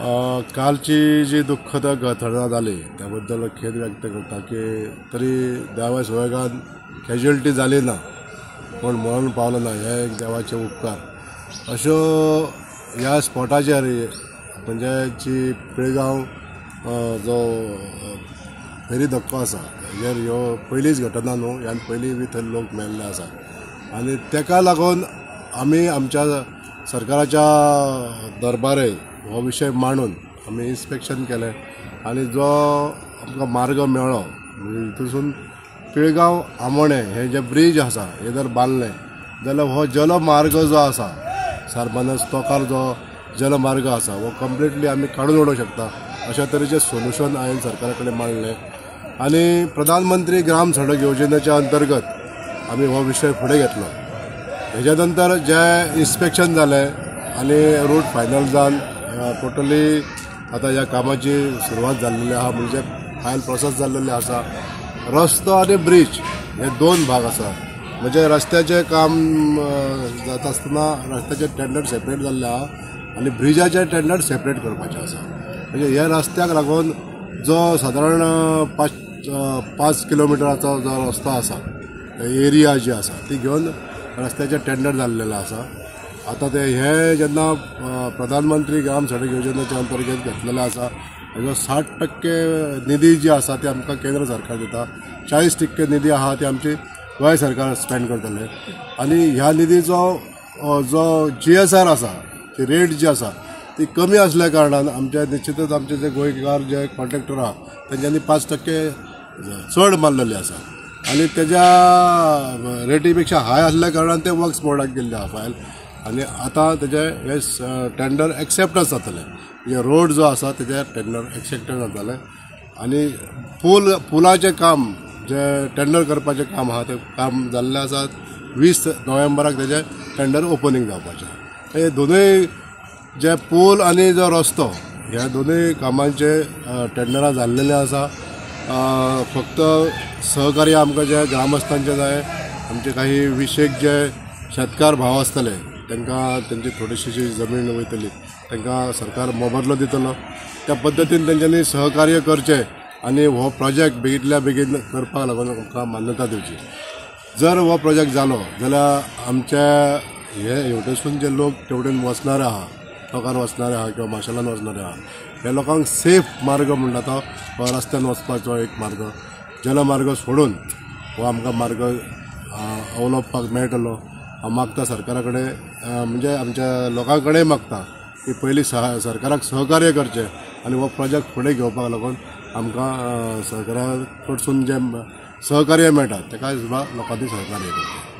कालची जी दुःखद घटना जाली त्याबद्दल खेद व्यक्त करता की तरी देवा सुवेगान कॅज्युअलिटी जाली ना, कोण मरण पावलो ना, हे एक देवाचे उपकार. अशो ह्या स्पॉटाचेर म्हणजे जी पिळगांव जो फेरी धक्को आसा हेजेर ह्यो पयलीच घटना न्हू, ह्यान पयलीं बी थंय लोक मेल्ले आसा आनी तेका लागून आमी आमच्या सरकाराच्या दरबारे हो विशय मांडून आमी इन्स्पेक्शन केलें आनी जो आमकां मार्ग मेळ्ळो हितूसून पिळगांव आमोणे हे जे ब्रीज आसा हे जर बांदलें जाल्यार हो जलमार्ग जो आसा सारबानस तोकार जो जलमार्ग आसा हो कंप्लिटली आमी काडून उडोवंक शकता. अशा तरेचें सोल्युशन हांवें सरकारा कडेन मांडलें आनी प्रधानमंत्री ग्राम सडक योजनेच्या अंतर्गत आमी हो विशय फुडें घेतलो. हेच्या नंतर जे इन्स्पेक्शन जालें आनी रूट फायनल जावन टोटली आतां ह्या कामाची सुरवात जाल्लेली आहा, म्हणजे फायल प्रोसेस जाल्लेली आसा. रस्तो आनी ब्रीज हे दोन भाग आसा. म्हणजे रस्त्याचें काम जाता आसतना रस्त्याचें टेंडर सेपरेट जाल्लें आहा आनी ब्रिजाचें टेंडर सेपरेट करपाचें आसा. म्हणजे ह्या रस्त्याक लागून जो सादारण 5 किलोमिटराचो जो रस्तो आसा एरिया जी आसा ती घेवन रस्त्याचें टेंडर जाल्लेलें आसा. आता ते हे जेन्ना प्रधानमंत्री ग्राम सडक योजनेच्या अंतर्गत घेतलेले आसा हेजो 60% निधी जी आसा ती आमकां केंद्र सरकार दिता, 40% निधी आहा ती आमची गोंय सरकार स्पेंड करतले आनी ह्या निधीचो जो GSR आसा ती रेट जी आसा ती कमी असल्या कारणान आमच्या निश्चितच आमचे जे गोंयकार जे कॉन्ट्रॅक्टर आहा तेंच्यांनी 5% चड मारलेली आसा आनी तेज्या रेटी पेक्षा हाय असल्या कारणान ते वर्क्स बोर्डाक गेल्ले आहा फायल आनी आतां तेजे हे टेंडर एक्सेप्टन्स जातलें. म्हणजे रोड जो आसा तेजे टेंडर एक्सेप्टन्स जातलें आनी पुलाचें काम जे टेंडर करपाचें काम आहा तें काम जाल्लें आसा. 20 नोव्हेंबराक तेजें टेंडर ओपनिंग जावपाचें. हे दोनूय जे पूल आनी जो रस्तो ह्या दोनूय कामांचे टेंडरां जाल्लेले आसा. फक्त सहकार्य आमकां जे ग्रामस्थांचे जाय, आमचे काही विशेक जे शेतकार भाव आसतले तांकां तेंची थोडीशी जी जमीन वयतली तांकां सरकार मोबदलो दितलो. त्या पद्दतीन तेंच्यांनी सहकार्य करचें आनी हो प्रोजेक्ट बेगींतल्या बेगीन करपाक लागून आमकां मान्यता दिवची. जर हो प्रोजेक्ट जालो जाल्यार आमच्या हे हेवटेसून जे लोक तेवटेन वचणारे आहा, तोकार वचणारे आहा किंवा माशेलान वचणारे आहा हे लोकांक सेफ मार्ग म्हणटा तो हो रस्त्यान वचपाचो एक मार्ग, जलमार्ग सोडून हो आमकां मार्ग अवलंबपाक मेळटलो. हांव मागता सरकारा कडेन, म्हणजे आमच्या लोकां कडेन मागता की पयलीं सरकाराक सहकार्य करचें आनी हो प्रोजेक्ट फुडें घेवपाक लागून आमकां सरकारा कडसून जें सहकार्य मेळटा ताका सुद्दां लोकांनी सहकार्य करचें.